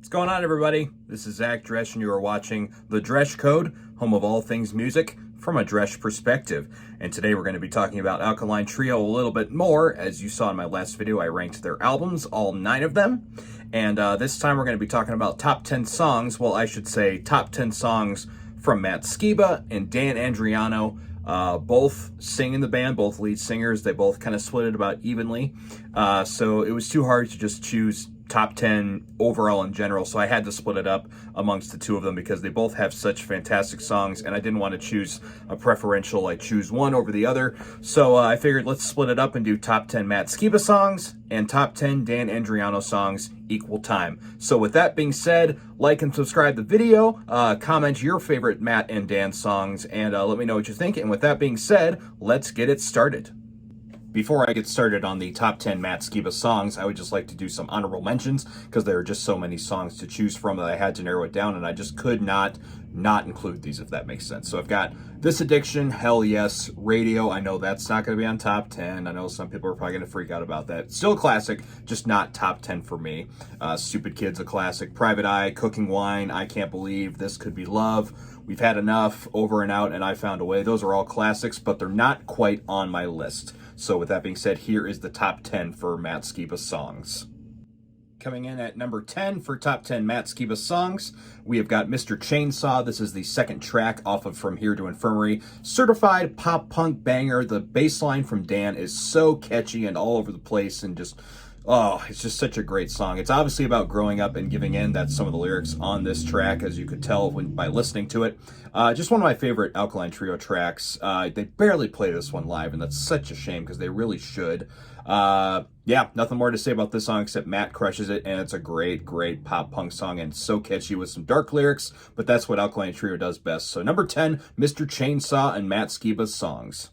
What's going on, everybody? This is Zach Dresch, and you are watching The Dresch Code, home of all things music from a Dresch perspective. And today we're going to be talking about Alkaline Trio a little bit more. As you saw in my last video, I ranked their albums, all 9 of them. And this time we're going to be talking about top 10 songs. Well, I should say top 10 songs from Matt Skiba and Dan Andriano. Both sing in the band, both lead singers. They both kind of split it about evenly. So it was too hard to just choose top 10 overall in general, so I had to split it up amongst the two of them because they both have such fantastic songs, and I didn't want to choose a preferential, like choose one over the other. So I figured let's split it up and do top 10 Matt Skiba songs and top 10 Dan Andriano songs equal time. So with that being said, like and subscribe the video, comment your favorite Matt and Dan songs, and let me know what you think. And with that being said, let's get it started. Before I get started on the top 10 Matt Skiba songs, I would just like to do some honorable mentions because there are just so many songs to choose from that I had to narrow it down, and I just could not include these, if that makes sense. So I've got This Addiction, Hell Yes, Radio. I know that's not going to be on top 10. I know some people are probably going to freak out about that. Still a classic, just not top 10 for me. Stupid Kid's a classic. Private Eye, Cooking Wine, I Can't Believe, This Could Be Love, We've Had Enough, Over and Out, and I Found a Way. Those are all classics, but they're not quite on my list. So with that being said, here is the top 10 for Matt Skiba songs. Coming in at number 10 for top 10 Matt Skiba songs, we have got Mr. Chainsaw. This is the second track off of From Here to Infirmary. Certified pop punk banger. The bass line from Dan is so catchy and all over the place, and just, oh, it's just such a great song. It's obviously about growing up and giving in. That's some of the lyrics on this track, as you could tell by listening to it. Just one of my favorite Alkaline Trio tracks. They barely play this one live, and that's such a shame because they really should. Yeah, nothing more to say about this song except Matt crushes it, and it's a great pop punk song and so catchy with some dark lyrics, but that's what Alkaline Trio does best. So number 10, Mr. Chainsaw and Matt Skiba's songs.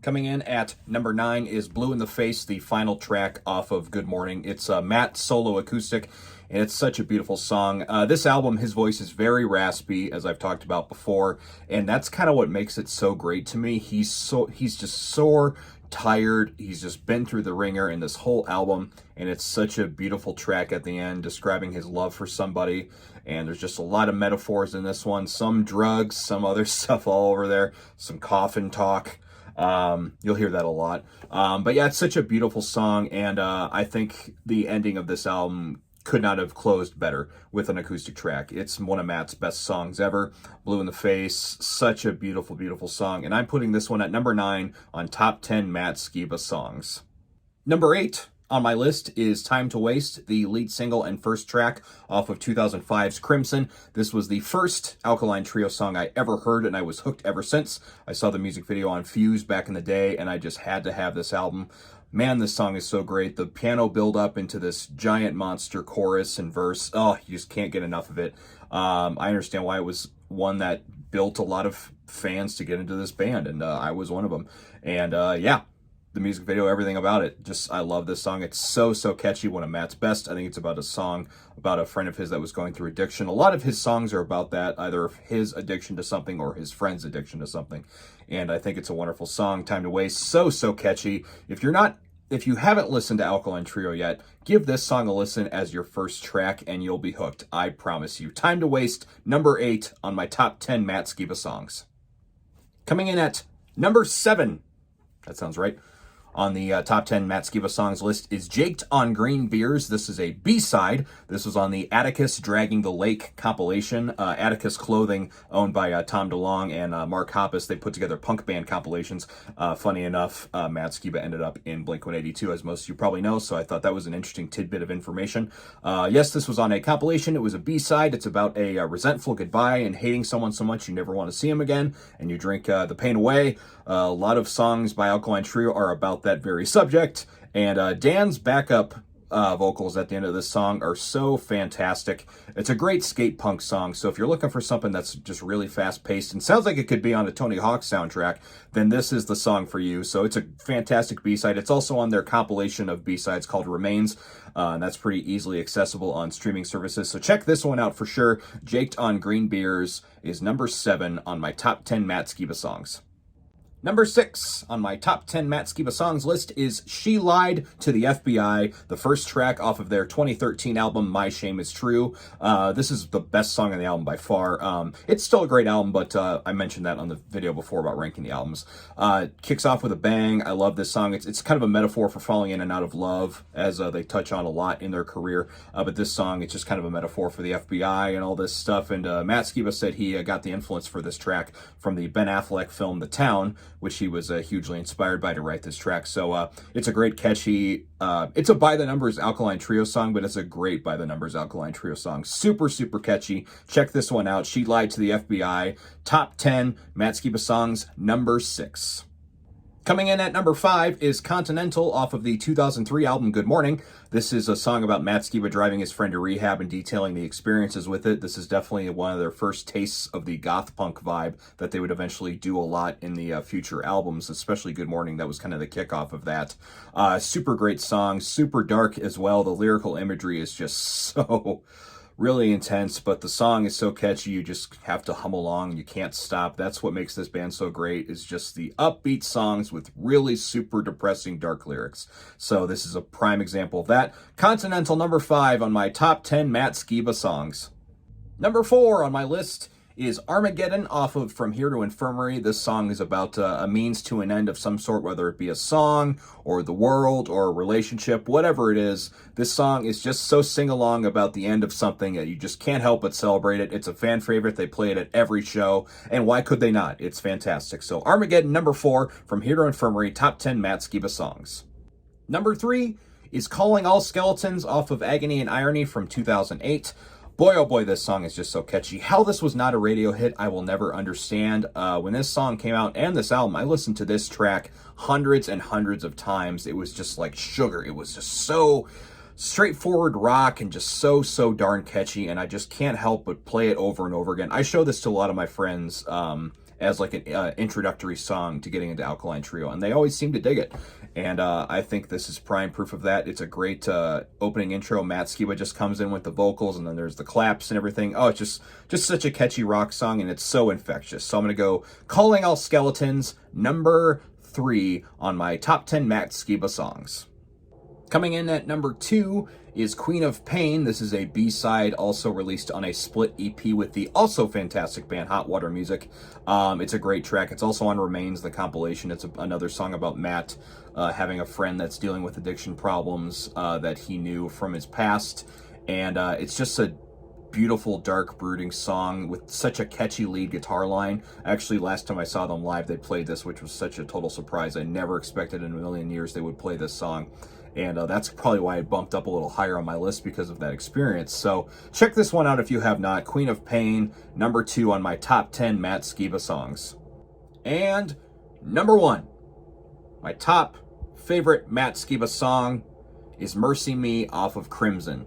Coming in at number 9 is Blue in the Face, the final track off of Good Morning. It's a Matt solo acoustic, and it's such a beautiful song. This album, his voice is very raspy, as I've talked about before, and that's kind of what makes it so great to me. He's just sore, tired. He's just been through the ringer in this whole album, and it's such a beautiful track at the end describing his love for somebody. And there's just a lot of metaphors in this one, some drugs, some other stuff all over there, some coffin talk. You'll hear that a lot. But yeah, it's such a beautiful song, and I think the ending of this album could not have closed better with an acoustic track. It's one of Matt's best songs ever. Blue in the Face, such a beautiful song, and I'm putting this one at number 9 on top 10 Matt Skiba songs. Number 8 on my list is Time to Waste, the lead single and first track off of 2005's Crimson. This was the first Alkaline Trio song I ever heard, and I was hooked ever since. I saw the music video on Fuse back in the day, and I just had to have this album. Man, this song is so great. The piano build up into this giant monster chorus and verse. Oh, you just can't get enough of it. I understand why it was one that built a lot of fans to get into this band, and I was one of them. And yeah, the music video, everything about it. Just, I love this song. It's so catchy, one of Matt's best. I think it's about a song about a friend of his that was going through addiction. A lot of his songs are about that, either his addiction to something or his friend's addiction to something. And I think it's a wonderful song. Time to Waste, so catchy. If you haven't listened to Alkaline Trio yet, give this song a listen as your first track and you'll be hooked. I promise you. Time to Waste, number 8 on my top 10 Matt Skiba songs. Coming in at number 7, that sounds right, on the top 10 Matt Skiba songs list is Jaked on Green Beers. This is a B-side. This was on the Atticus Dragging the Lake compilation. Atticus Clothing, owned by Tom DeLonge and Mark Hoppus. They put together punk band compilations. Funny enough, Matt Skiba ended up in Blink-182, as most of you probably know, so I thought that was an interesting tidbit of information. Yes, this was on a compilation. It was a B-side. It's about a resentful goodbye and hating someone so much you never want to see him again, and you drink the pain away. A lot of songs by Alkaline Trio are about that very subject, and Dan's backup vocals at the end of this song are so fantastic. It's a great skate punk song, so if you're looking for something that's just really fast-paced and sounds like it could be on a Tony Hawk soundtrack, then this is the song for you. So it's a fantastic B-side. It's also on their compilation of B-sides called Remains, and that's pretty easily accessible on streaming services, so check this one out for sure. Jaked on Green Beers is number 7 on my top 10 Matt Skiba songs. Number 6 on my top 10 Matt Skiba songs list is She Lied to the FBI, the first track off of their 2013 album, My Shame Is True. This is the best song on the album by far. It's still a great album, but I mentioned that on the video before about ranking the albums. Kicks off with a bang. I love this song. It's kind of a metaphor for falling in and out of love, as they touch on a lot in their career. But this song, it's just kind of a metaphor for the FBI and all this stuff. And Matt Skiba said he got the influence for this track from the Ben Affleck film The Town, which he was hugely inspired by to write this track. So it's a great, catchy, it's a By the Numbers Alkaline Trio song, but it's a great By the Numbers Alkaline Trio song. Super, super catchy. Check this one out. She Lied to the FBI. Top 10 Matt Skiba songs, number 6. Coming in at number 5 is Continental off of the 2003 album Good Morning. This is a song about Matt Skiba driving his friend to rehab and detailing the experiences with it. This is definitely one of their first tastes of the goth punk vibe that they would eventually do a lot in the future albums, especially Good Morning. That was kind of the kickoff of that. Super great song, super dark as well. The lyrical imagery is just so really intense, but the song is so catchy, you just have to hum along. You can't stop. That's what makes this band so great, is just the upbeat songs with really super depressing dark lyrics. So this is a prime example of that. Continental, number 5 on my top 10 Matt Skiba songs. Number 4 on my list is Armageddon off of From Here to Infirmary. This song is about a means to an end of some sort, whether it be a song or the world or a relationship, whatever it is. This song is just so sing-along about the end of something that you just can't help but celebrate it. It's a fan favorite. They play it at every show, and why could they not? It's fantastic. So Armageddon, number 4, From Here to Infirmary, top 10 Matt Skiba songs. Number 3 is Calling All Skeletons off of Agony and Irony from 2008. Boy, oh boy, this song is just so catchy. How this was not a radio hit, I will never understand. When this song came out and this album, I listened to this track hundreds and hundreds of times. It was just like sugar. It was just so straightforward rock and just so darn catchy, and I just can't help but play it over and over again. I show this to a lot of my friends as like an introductory song to getting into Alkaline Trio, and they always seem to dig it. And I think this is prime proof of that. It's a great opening intro. Matt Skiba just comes in with the vocals, and then there's the claps and everything. Oh, it's just such a catchy rock song, and it's so infectious. So I'm going to go Calling All Skeletons, number 3 on my top 10 Matt Skiba songs. Coming in at number 2 is Queen of Pain. This is a B-side, also released on a split EP with the also fantastic band Hot Water Music. It's a great track. It's also on Remains, the compilation. It's another song about Matt having a friend that's dealing with addiction problems that he knew from his past. And it's just a beautiful, dark, brooding song with such a catchy lead guitar line. Actually, last time I saw them live, they played this, which was such a total surprise. I never expected in a million years they would play this song. And that's probably why it bumped up a little higher on my list, because of that experience. So check this one out if you have not. Queen of Pain, number 2 on my top 10 Matt Skiba songs. And number 1, my top favorite Matt Skiba song is Mercy Me off of Crimson.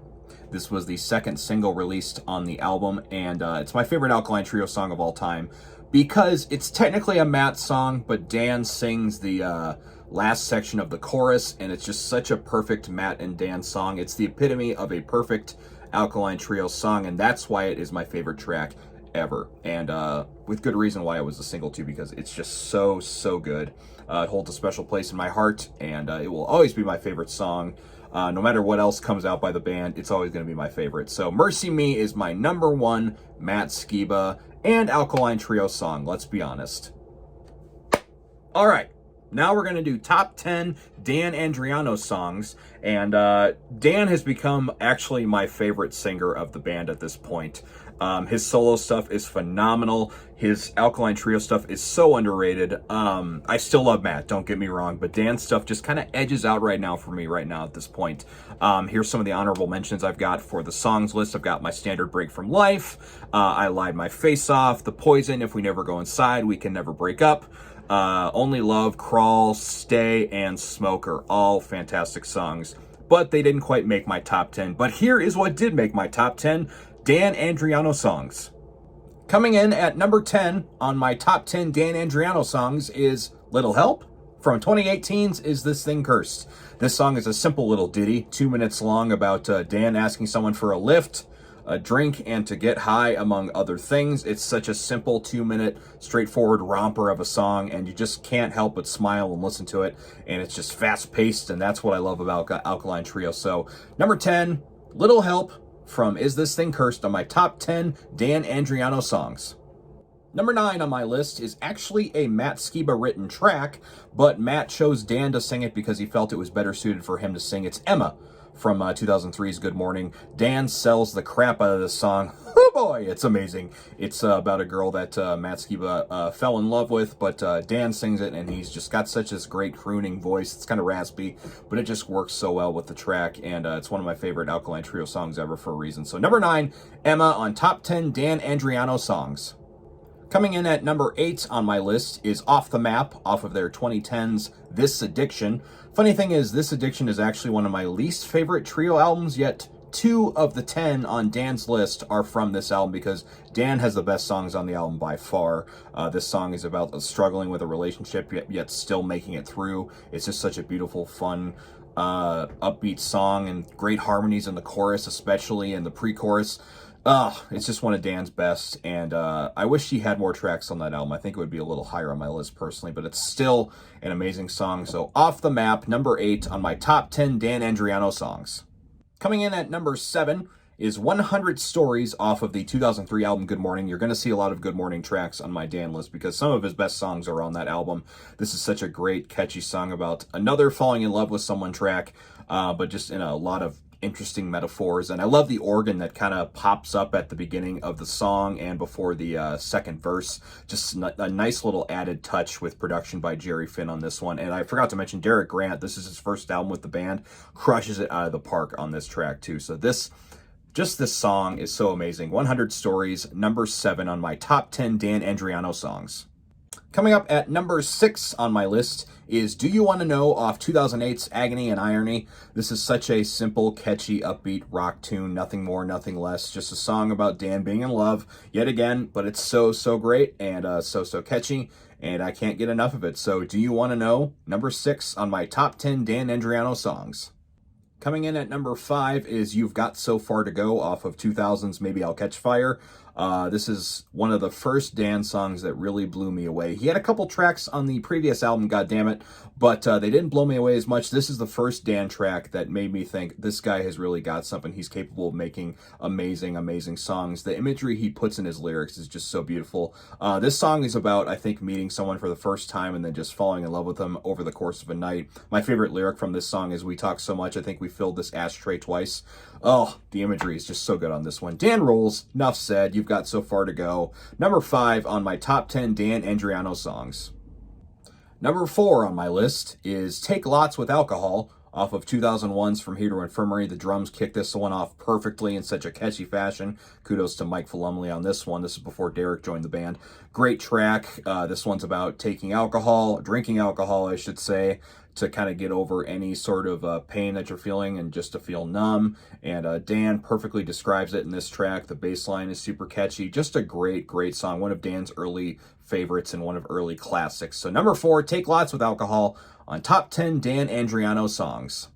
This was the second single released on the album, and it's my favorite Alkaline Trio song of all time, because it's technically a Matt song, but Dan sings the last section of the chorus, and it's just such a perfect Matt and Dan song. It's the epitome of a perfect Alkaline Trio song, and that's why it is my favorite track ever. And with good reason why it was a single too, because it's just so good. It holds a special place in my heart, and it will always be my favorite song. No matter what else comes out by the band, it's always going to be my favorite. So Mercy Me is my number 1 Matt Skiba and Alkaline Trio song, let's be honest. All right. Now we're going to do top 10 Dan Andriano songs, and Dan has become actually my favorite singer of the band at this point. His solo stuff is phenomenal. His Alkaline Trio stuff is so underrated. I still love Matt, don't get me wrong, but Dan's stuff just kind of edges out right now for me right now at this point. Here's some of the honorable mentions I've got for the songs list. I've got My Standard Break from Life, I Lied My Face Off, The Poison, If We Never Go Inside, We Can Never Break Up, Only Love, Crawl, Stay, and Smoker. All fantastic songs, but they didn't quite make my top 10. But here is what did make my top 10 Dan Andriano songs. Coming in at number 10 on my top 10 Dan Andriano songs is Little Help from 2018's Is This Thing Cursed. This song is a simple little ditty, 2 minutes long, about Dan asking someone for a lift. drink and to get high, among other things. It's such a simple 2-minute, straightforward romper of a song, and you just can't help but smile and listen to it. And it's just fast-paced, and that's what I love about Alkaline Trio. So, number 10, Little Help from Is This Thing Cursed on my top 10 Dan Andriano songs. Number 9 on my list is actually a Matt Skiba written track, but Matt chose Dan to sing it because he felt it was better suited for him to sing. It's Emma from 2003's Good Morning. Dan sells the crap out of this song. Oh boy, it's amazing. It's about a girl that Matt Skiba fell in love with, but Dan sings it, and he's just got such this great crooning voice. It's kind of raspy, but it just works so well with the track, and it's one of my favorite Alkaline Trio songs ever for a reason. So number 9, Emma on top 10 Dan Andriano songs. Coming in at number 8 on my list is Off the Map, off of their 2010's This Addiction. Funny thing is, This Addiction is actually one of my least favorite Trio albums, yet 2 of the 10 on Dan's list are from this album because Dan has the best songs on the album by far. This song is about struggling with a relationship, yet still making it through. It's just such a beautiful, fun, upbeat song, and great harmonies in the chorus, especially in the pre-chorus. It's just one of Dan's best, and I wish he had more tracks on that album. I think it would be a little higher on my list personally, but it's still an amazing song. So Off the Map, number 8 on my top 10 Dan Andriano songs. Coming in at number 7 is 100 Stories off of the 2003 album Good Morning. You're going to see a lot of Good Morning tracks on my Dan list because some of his best songs are on that album. This is such a great, catchy song about another falling in love with someone track, but just in a lot of interesting metaphors. And I love the organ that kind of pops up at the beginning of the song and before the second verse. Just a nice little added touch with production by Jerry Finn on this one. And I forgot to mention Derek Grant. This is his first album with the band. Crushes it out of the park on this track too. So this song is so amazing. 100 Stories, number 7 on my top 10 Dan Andriano songs. Coming up at number 6 on my list is Do You Want to Know off 2008's Agony and Irony. This is such a simple, catchy, upbeat rock tune. Nothing more, nothing less. Just a song about Dan being in love yet again, but it's so great and so catchy, and I can't get enough of it. So Do You Want to Know, number 6 on my top 10 Dan Andriano songs. Coming in at number 5 is You've Got So Far to Go off of 2000's Maybe I'll Catch Fire. This is one of the first Dan songs that really blew me away. He had a couple tracks on the previous album, goddammit, but they didn't blow me away as much. This is the first Dan track that made me think this guy has really got something. He's capable of making amazing songs. The imagery he puts in his lyrics is just so beautiful. This song is about, I think, meeting someone for the first time and then just falling in love with them over the course of a night. My favorite lyric from this song is, "We talk so much, I think we filled this ashtray twice." Oh, the imagery is just so good on this one. Dan rules. Enough said. You've Got So Far to Go. Number 5 on my top 10 Dan Andriano songs. Number 4 on my list is Take Lots with Alcohol off of 2001's From Here to Infirmary. The drums kick this one off perfectly in such a catchy fashion. Kudos to Mike Falumley on this one. This is before Derek joined the band. Great track. This one's about taking alcohol, drinking alcohol, I should say, to kind of get over any sort of pain that you're feeling and just to feel numb. And Dan perfectly describes it in this track. The bass line is super catchy. Just a great song. One of Dan's early favorites and one of early classics. So number 4, Take Lots with Alcohol on top 10 Dan Andriano songs.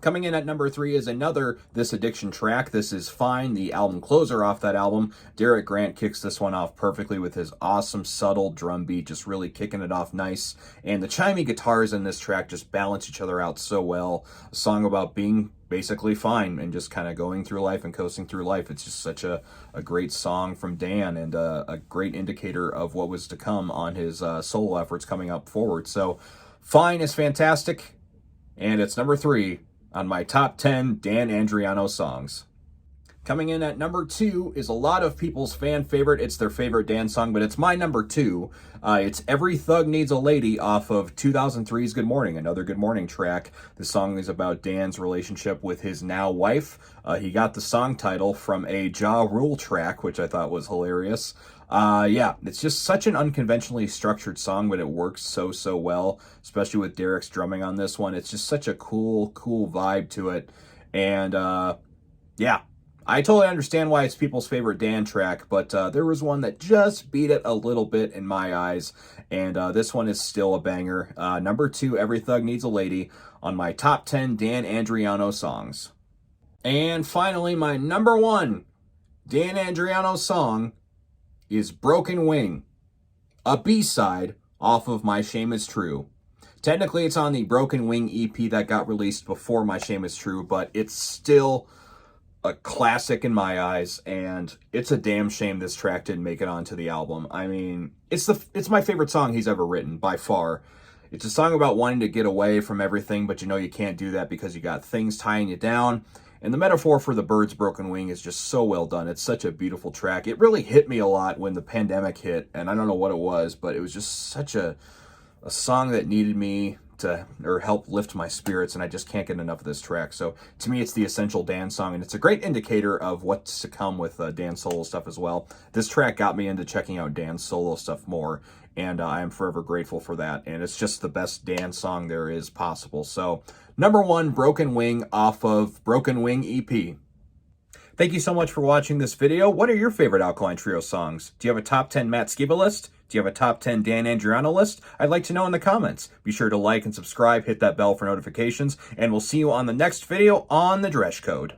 Coming in at number 3 is another This Addiction track. This is Fine, the album closer off that album. Derek Grant kicks this one off perfectly with his awesome, subtle drum beat, just really kicking it off nice. And the chimey guitars in this track just balance each other out so well. A song about being basically fine and just kind of going through life and coasting through life. It's just such a great song from Dan and a great indicator of what was to come on his solo efforts coming up forward. So Fine is fantastic, and it's number 3 on my top 10 Dan Andriano songs. Coming in at number 2 is a lot of people's fan favorite. It's their favorite Dan song, but it's my number 2. It's Every Thug Needs a Lady off of 2003's Good Morning, another Good Morning track. The song is about Dan's relationship with his now wife. He got the song title from a Ja Rule track, which I thought was hilarious. Yeah, it's just such an unconventionally structured song, but it works so well, especially with Derek's drumming on this one. It's just such a cool vibe to it. And yeah, I totally understand why it's people's favorite Dan track, but there was one that just beat it a little bit in my eyes, and this one is still a banger. Number 2, Every Thug Needs a Lady on my top 10 Dan Andriano songs. And finally, my number 1 Dan Andriano's song is Broken Wing, a B-side off of My Shame Is True. Technically, it's on the Broken Wing EP that got released before My Shame Is True, but it's still a classic in my eyes, and it's a damn shame this track didn't make it onto the album. I mean, it's my favorite song he's ever written, by far. It's a song about wanting to get away from everything, but you know you can't do that because you got things tying you down. And the metaphor for the bird's broken wing is just so well done. It's such a beautiful track. It really hit me a lot when the pandemic hit, and I don't know what it was, but it was just such a song that needed me to, or help lift my spirits, and I just can't get enough of this track. So to me, it's the essential Dan song, and it's a great indicator of what's to come with Dan's solo stuff as well. This track got me into checking out Dan's solo stuff more, and I am forever grateful for that, and it's just the best Dan song there is possible. So number 1, Broken Wing off of Broken Wing EP. Thank you so much for watching this video. What are your favorite Alkaline Trio songs? Do you have a top 10 Matt Skiba list? Do you have a top 10 Dan Andriano list? I'd like to know in the comments. Be sure to like and subscribe, hit that bell for notifications, and we'll see you on the next video on the Dresch Code.